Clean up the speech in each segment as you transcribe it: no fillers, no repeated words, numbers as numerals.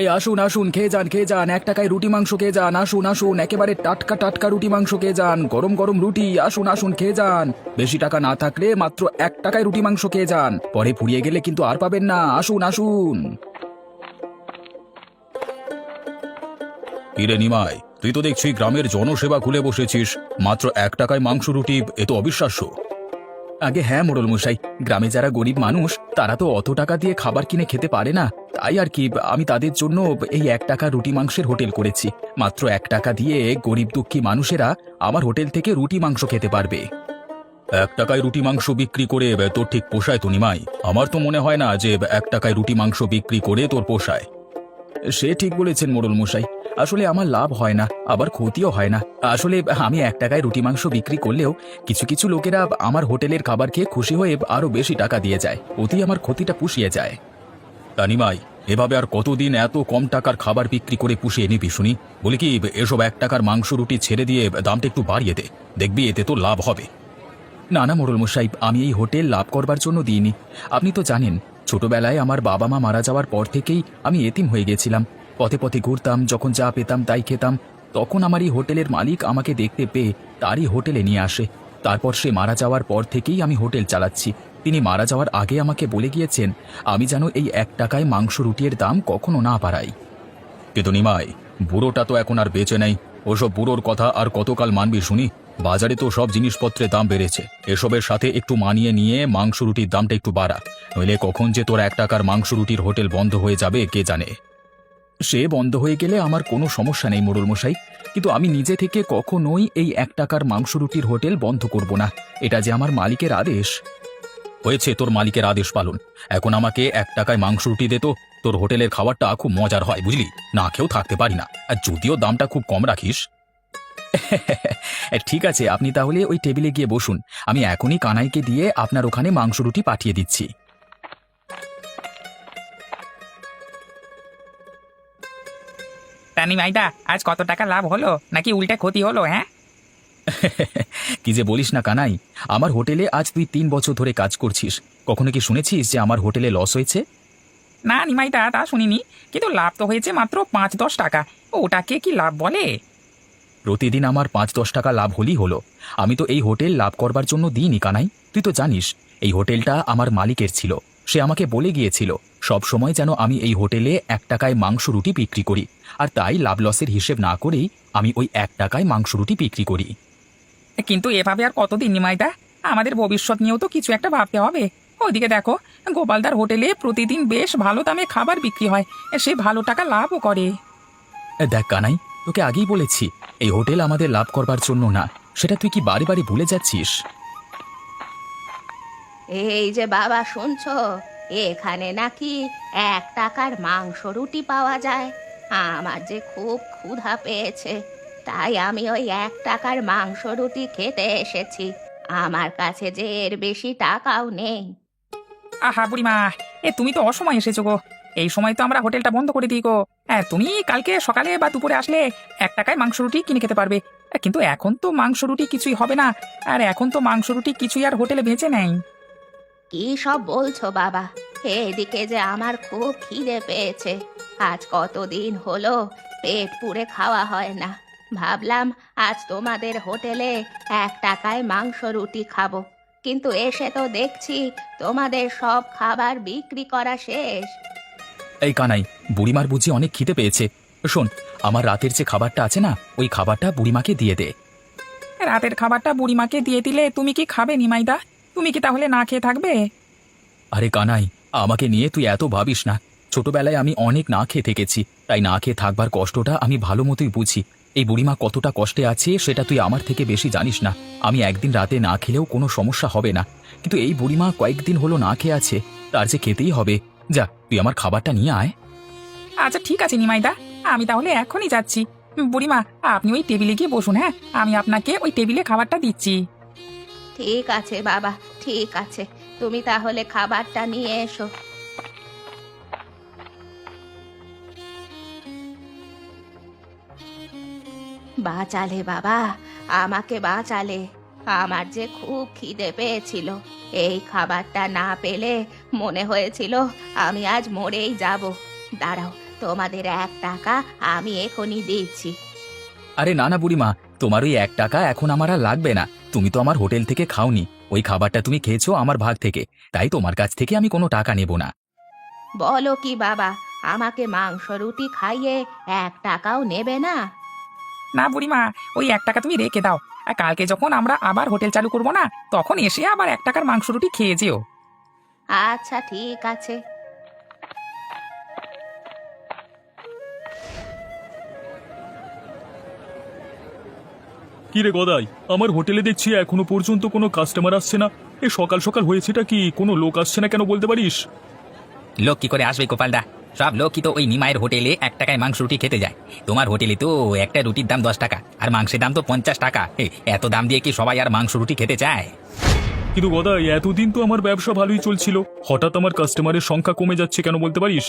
এই আসুন আসুন, খেয়ে যান, 1 টাকায় রুটি মাংস খেয়ে যান। আসুন আসুন, একেবারে টাটকা টাটকা রুটি মাংস খেয়ে যান, গরম গরম রুটি। আসুন আসুন, খেয়ে যান। বেশি টাকা না থাকলে মাত্র 1 টাকায় রুটি মাংস খেয়ে যান, পরে ফুরিয়ে গেলে কিন্তু আর পাবেন না। আসুন আসুন। কিরে নিমাই, তুই তো দেখছি গ্রামের জনসেবা খুলে বসেছিস। মাত্র 1 টাকায় মাংস রুটি, এ তো অবিশ্বাস্য। আগে হ্যাঁ মোড়ল মশাই, গ্রামে যারা গরিব মানুষ তারা তো অত টাকা দিয়ে খাবার কিনে খেতে পারে না। তাই আর কি, আমি তাদের জন্য এই 1 টাকা রুটি মাংসের হোটেল করেছি। মাত্র 1 টাকা দিয়ে গরিব দুঃখী মানুষেরা আমার হোটেল থেকে রুটি মাংস খেতে পারবে। 1 টাকায় রুটি মাংস বিক্রি করে তোর ঠিক পোষায় তো নিমাই? আমার তো মনে হয় না যে 1 টাকায় রুটি মাংস বিক্রি করে তোর পোষায়। সে ঠিক বলেছেন মোড়ল মশাই, আসলে আমার লাভ হয় না, আবার ক্ষতিও হয় না। আসলে আমি 1 টাকায় রুটি মাংস বিক্রি করলেও কিছু কিছু লোকেরা আমার হোটেলের খাবার খেয়ে খুশি হয়ে আরো বেশি টাকা দিয়ে যায়, ওতেই আমার ক্ষতিটা পুষিয়ে যায়। তানিমাই, এভাবে আর কতদিন এত কম টাকার খাবার বিক্রি করে পুষিয়ে নিবি শুনি? বলি কি, এসব 1 টাকার মাংস রুটি ছেড়ে দিয়ে দামটা একটু বাড়িয়ে দে, দেখবি এতে তো লাভ হবে। না না মোড়ল মশাই, আমি এই হোটেল লাভ করবার জন্য দিইনি। আপনি তো জানেন, ছোটবেলায় আমার বাবা মা মারা যাওয়ার পর থেকেই আমি এতিম হয়ে গেছিলাম। পথে পথে ঘুরতাম, যখন যা পেতাম তাই খেতাম। তখন আমার এই হোটেলের মালিক আমাকে দেখতে পেয়ে তারই হোটেলে নিয়ে আসে। তারপর সে মারা যাওয়ার পর থেকেই আমি হোটেল চালাচ্ছি। তিনি মারা যাওয়ার আগে আমাকে বলে গিয়েছেন আমি যেন এই 1 টাকায় মাংস রুটির দাম কখনো না বাড়াই। কিন্তু নিমাই, বুড়োটা তো এখন আর বেঁচে নেই। ওসব বুড়োর কথা আর কতকাল মানবি শুনি? বাজারে তো সব জিনিসপত্রের দাম বেড়েছে, এসবের সাথে একটু মানিয়ে নিয়ে মাংস রুটির দামটা একটু বাড়া, নইলে কখন যে তোর 1 টাকার মাংস রুটির হোটেল বন্ধ হয়ে যাবে কে জানে। সে বন্ধ হয়ে গেলে আমার কোনো সমস্যা নেই মোড়ল মশাই, কিন্তু আমি নিজে থেকে কখনোই এই 1 টাকার মাংস রুটির হোটেল বন্ধ করব না। এটা যে আমার মালিকের আদেশ। হয়েছে তোর মালিকের আদেশ পালন, এখন আমাকে 1 টাকায় মাংস রুটি দে তো। তোর হোটেলের খাবারটা খুব মজার হয় বুঝলি, না খেয়েও থাকতে পারি না, আর যদিও দামটা খুব কম রাখিস। ঠিক আছে, আপনি তাহলে ওই টেবিলে গিয়ে বসুন, আমি এখনই কানাইকে দিয়ে আপনার ওখানে মাংস রুটি পাঠিয়ে দিচ্ছি। রানী ভাইদা, আজ কত টাকা লাভ হলো নাকি উল্টে ক্ষতি হলো? হ্যাঁ, কি যে বলিস না কানাই, আমার হোটেলে আজ তুই 3 বছর ধরে কাজ করছিস, কখনো কি শুনেছিস যে আমার হোটেলে লস হয়েছে? না নিমাইদা, তা শুনিনি, কিন্তু লাভ তো হয়েছে মাত্র 5-10 টাকা। ওটাকে কি লাভ বলে? প্রতিদিন আমার 5-10 টাকা লাভ হলেই হলো। আমি তো এই হোটেল লাভ করবার জন্য দিইনি কানাই, তুই তো জানিস এই হোটেলটা আমার মালিকের ছিল। সে আমাকে বলে গিয়েছিল সব সময় যেন আমি এই হোটেলে 1 টাকায় মাংস রুটি বিক্রি করি, আর তাই লাভ লসের হিসেব না করেই আমি ওই 1 টাকায় মাংস রুটি বিক্রি করি। কিন্তু এভাবে আর কতদিন নিমাইদা? আমাদের ভবিষ্যৎ নিয়েও তো কিছু একটা ভাবতে হবে। ওইদিকে দেখো, গোপালদার হোটেলে প্রতিদিন বেশ ভালো দামে খাবার বিক্রি হয়, সে ভালো টাকা লাভও করে। দেখ কানাই, তোকে আগেই বলেছি এই হোটেল আমাদের লাভ করবার জন্য না, সেটা তুই কি বারে বারে ভুলে যাচ্ছিস? এই যে বাবা, শুনছো? এখানে নাকি 1 টাকার মাংস রুটি পাওয়া যায়। আমার যে খুব ক্ষুধা পেয়েছে, তাই আমি ওই 1 টাকার মাংস রুটি খেতে এসেছি। আমার কাছে যে এর বেশি টাকাও নেই। আহা বুড়িমা, তুমি তো অসময় এসেছো গো। এই সময় তো আমরা হোটেলটা বন্ধ করে দিই গো। হ্যাঁ, তুমি কালকে সকালে বা দুপুরে আসলে 1 টাকায় মাংস রুটি কিনে খেতে পারবে। কিন্তু এখন তো মাংস রুটি কিছুই হবে না, আর এখন তো মাংস রুটি কিছুই আর হোটেলে বেঁচে নেই। কি সব বলছো বাবা? এদিকে যে আমার খুব খিদে পেয়েছে। আজ কতদিন হলো পেট পুড়ে খাওয়া হয় না। ভাবলাম আজ তোমাদের হোটেলে 1 টাকায় মাংস রুটি খাবো, কিন্তু এসে তো দেখছি তোমাদের সব খাবার বিক্রি করা শেষ। এই কানাই, বুড়িমার বুঝি অনেক খিদে পেয়েছে। শোন, আমার রাতের যে খাবারটা আছে না, ওই খাবারটা বুড়িমাকে দিয়ে দে। রাতের খাবারটা বুড়িমাকে দিয়ে দিলে তুমি কি খাবে নিমাইদা? তুমি কি তাহলে না খেয়ে থাকবে? আরে কানাই, আমাকে নিয়ে তুই এত ভাবিস না। ছোটবেলায় আমি অনেক না খেয়ে থেকেছি, তাই না খেয়ে থাকবার কষ্টটা আমি ভালো মতোই বুঝি। এই বুড়িমা কতটা কষ্টে আছে সেটা তুই আমার থেকে বেশি জানিস না। আমি একদিন রাতে না খেলেও কোনো সমস্যা হবে না, কিন্তু এই বুড়িমা কয়েকদিন হলো না খেয়ে আছে, তার যে খেতেই হবে। যা, তুই আমার খাবারটা নিয়ে আয়। আচ্ছা ঠিক আছে নিমাইদা, আমি তাহলে এখনই যাচ্ছি। বুড়িমা, আপনি ওই টেবিলে গিয়ে বসুন, হ্যাঁ, আমি আপনাকে ওই টেবিলে খাবারটা দিচ্ছি। ঠিক আছে বাবা, ঠিক আছে, তুমি তাহলে খাবারটা নিয়ে এসো। বাঁচালে বাবা, আমাকে বাঁচালে। আমার যে খুব খিদে পেয়েছিল, এই খাবারটা না পেলে মনে হয়েছিল আমি আজ মরেই যাব। দাঁড়াও, তোমাদের 1 টাকা আমি এখনই দিচ্ছি। আরে না না বুড়িমা, তোমার ওই 1 টাকা এখন আমার আর লাগবে না। তুমি তো আমার হোটেল থেকে খাওনি, ওই খাবারটা তুমি খেয়েছো আমার ভাগ থেকে, তাই তোমার কাছ থেকে আমি কোনো টাকা নেব না। বলো কি বাবা, আমাকে মাংস রুটি খাইয়ে 1 টাকাও নেবে না? না বুড়িমা, ওই 1 টাকা তুমি রেখে দাও। আর কালকে যখন আমরা আবার হোটেল চালু করব না, তখন এসে আবার 1 টাকার মাংস রুটি খেয়ে যেও। আচ্ছা ঠিক আছে। কি রে গদাই, আমার হোটেলে দেখছি এখনো পর্যন্ত কোনো কাস্টমার আসছে না। এ সকাল সকাল হয়েছেটা কি, কোনো লোক আসছে না কেন বলতে পারিস? লোক কি করে আসবে গোপালদা? সব লোকই তো ওই নিমাইয়ের হোটেলে 1 টাকায় মাংস রুটি খেতে যায়। তোমার হোটেলে তো একটা রুটির দাম 10 টাকা, আর মাংসের দাম তো 50 টাকা। এত দাম দিয়ে কি সবাই আর মাংস রুটি খেতে চায়? কিন্তু গদাই, এতদিন তো আমার ব্যবসা ভালোই চলছিল, হঠাৎ আমার কাস্টমারের সংখ্যা কমে যাচ্ছে কেন বলতে পারিস?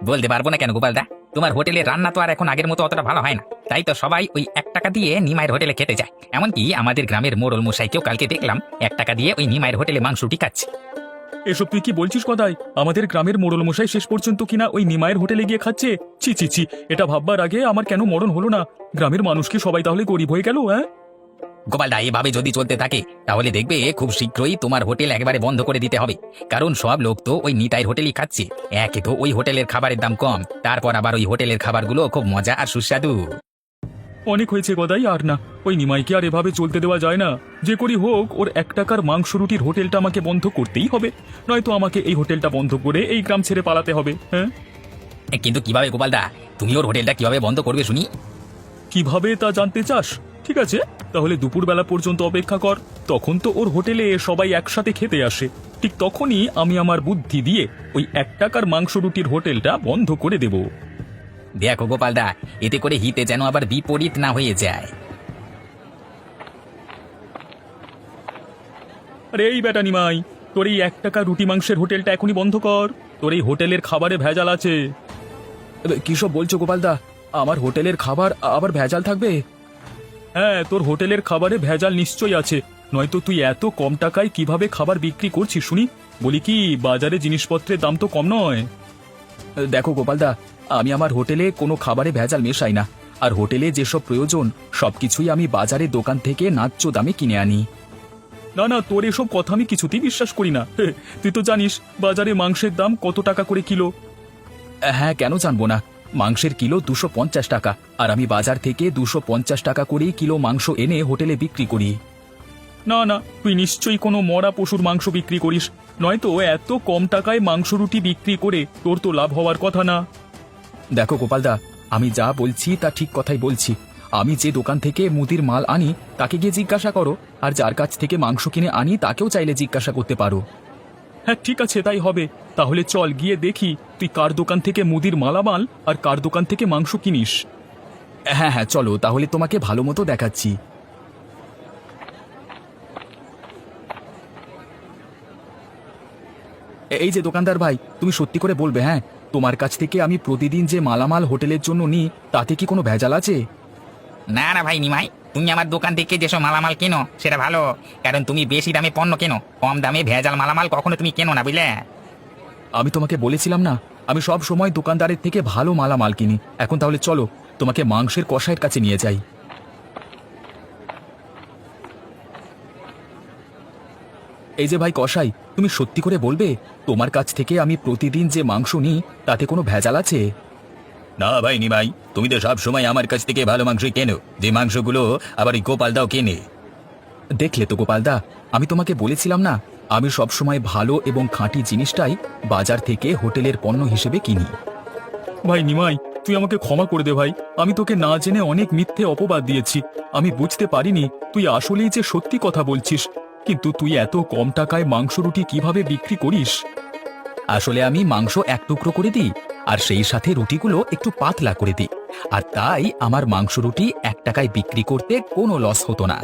বলতে পারবো না কেন গোপালদা, তোমার হোটেলের রান্না তো আর এখন আগের মতো অতটা ভালো হয় না, তাই তো সবাই ওই 1 টাকা দিয়ে নিমাইয়ের হোটেলে খেতে যায়। এমনকি আমাদের গ্রামের মোড়ল মশাইকেও কালকে দেখলাম 1 টাকা দিয়ে ওই নিমাইয়ের হোটেলে মাংস রুটি খাচ্ছে। এসব তুই কি বলছিস গদাই? আমাদের গ্রামের মোড়ল মশাই শেষ পর্যন্ত কিনা ওই নিমাইয়ের হোটেলে গিয়ে খাচ্ছে? ছি ছি ছি, এটা ভাববার আগে আমার কেন মরণ হলো না। গ্রামের মানুষ কি সবাই তাহলে গরিব হয়ে গেল? হ্যাঁ গোপালদা, এভাবে যদি চলতে থাকে তাহলে দেখবে খুব শীঘ্রই তোমার হোটেল একেবারে বন্ধ করে দিতে হবে। কারণ সব লোক তো ওই নিতাইয়ের হোটেলই খাচ্ছে। একে তো ওই হোটেলের খাবারের দাম কম, তারপর আবার ওই হোটেলের খাবারগুলো খুব মজা আর সুস্বাদু। অনেক হয়েছে গদাই, আর না। ওই নিমাইকে আর এভাবে চলতে দেওয়া যায় না। যে করি হোক, ওর 1 টাকার মাংস রুটির হোটেলটা আমাকে বন্ধ করতেই হবে, নয়তো আমাকে এই হোটেলটা বন্ধ করে এই গ্রাম ছেড়ে পালাতে হবে। হ্যাঁ, কিন্তু কিভাবে গোপালদা, তুমি ওর হোটেলটা কিভাবে বন্ধ করবে শুনি? কিভাবে তা জানতে চাস? ঠিক আছে, তাহলে দুপুরবেলা পর্যন্ত অপেক্ষা কর। তখন তো ওর হোটেলে সবাই একসাথে খেতে আসে, ঠিক তখনই আমি আমার বুদ্ধি দিয়ে ওই 1 টাকার মাংস রুটির হোটেলটা বন্ধ করে দেব। দেখো গোপালদা, এতে করে হিতে যেন আবার বিপরীত না হয়ে যায়। আরে এই বেটা নিমাই, তোর এই 1 টাকা রুটি মাংসের হোটেলটা এখনই বন্ধ কর। তোর এই হোটেলের খাবারে ভেজাল আছে। কি সব বলছো গোপালদা? আমার হোটেলের খাবার আবার ভেজাল থাকবে? হ্যাঁ, তোর হোটেলের খাবারে ভেজাল নিশ্চয়ই আছে, নয়তো তুই এত কম টাকায় কিভাবে খাবার বিক্রি করছিস শুনি? বলি কি, বাজারে জিনিসপত্রের দাম তো কম নয়। দেখো গোপালদা, আমি আমার হোটেলে কোনো খাবারে ভেজাল মেশাই না। আর হোটেলে যেসব প্রয়োজন সবকিছুই আমি বাজারে দোকান থেকে ন্যায্য দামে কিনে আনি। না না, তোর এসব কথা আমি কিছুতেই বিশ্বাস করি না। তুই তো জানিস বাজারে মাংসের দাম কত টাকা করে কিলো। হ্যাঁ, কেন জানবো না। মাংসের কিলো 250 টাকা, আর আমি বাজার থেকে 250 টাকা করেই কিলো মাংস এনে হোটেলে বিক্রি করি। না না, তুই নিশ্চয়ই কোনো মরা পশুর মাংস বিক্রি করিস, নয়তো এত কম টাকায় মাংস রুটি বিক্রি করে তোর তো লাভ হওয়ার কথা না। দেখো গোপালদা, আমি যা বলছি তা ঠিক কথাই বলছি। আমি যে দোকান থেকে মুদির মাল আনি তাকে গিয়ে জিজ্ঞাসা করো, আর যার কাছ থেকে মাংস কিনে আনি তাকেও চাইলে জিজ্ঞাসা করতে পারো। হ্যাঁ ঠিক আছে, তাই হবে। তাহলে চল গিয়ে দেখি তুই কার দোকান থেকে মুদির মালামাল আর কার দোকান থেকে মাংস কিনিস। হ্যাঁ হ্যাঁ, চলো তাহলে তোমাকে ভালো মতো দেখাচ্ছি। এই যে দোকানদার ভাই, তুমি সত্যি করে বলবে, হ্যাঁ, তোমার কাছ থেকে আমি প্রতিদিন যে মালামাল হোটেলের জন্য নিই তাতে কি কোনো ভেজাল আছে? না না ভাই নিমাই, তুমি আমার দোকান থেকে যেসব মালামাল কেনো সেটা ভালো, কারণ তুমি বেশি দামে পণ্য কেনো, কম দামে ভেজাল মালামাল কখনো তুমি কেনো না, বুঝলে? আমি তোমাকে বলেছিলাম না, আমি সব সময় দোকানদারের থেকে ভালো মালামাল কিনি। এখন তাহলে চলো তোমাকে মাংসের কষাইয়ের কাছে নিয়ে যাই। এই যে ভাই কষাই, তুমি সত্যি করে বলবে তোমার কাছ থেকে আমি প্রতিদিন যে মাংস নিই তাতে কোনো ভেজাল আছে? না ভাই নিমাই, তুমি তো সব সময় আমার কাছ থেকে ভালো মাংস কেনো, যে মাংসগুলো আবার এই গোপালদাও কেনে। দেখলে তো গোপালদা, আমি তোমাকে বলেছিলাম না, আমি সবসময় ভালো এবং খাঁটি জিনিসটাই বাজার থেকে হোটেলের পণ্য হিসেবে কিনি। ভাই নিমাই, তুই আমাকে ক্ষমা করে দে ভাই, আমি তোকে না জেনে অনেক মিথ্যে অপবাদ দিয়েছি। আমি বুঝতে পারিনি তুই আসলেই যে সত্যি কথা বলছিস, কিন্তু তুই এত কম টাকায় মাংস রুটি কিভাবে বিক্রি করিস? আসলে আমি মাংস 1 টুকরো করে দিই, আর সেই সাথে রুটিগুলো একটু পাতলা করে দিই, আর তাই আমার মাংস রুটি 1 টাকায় বিক্রি করতে কোনো লস হতো না।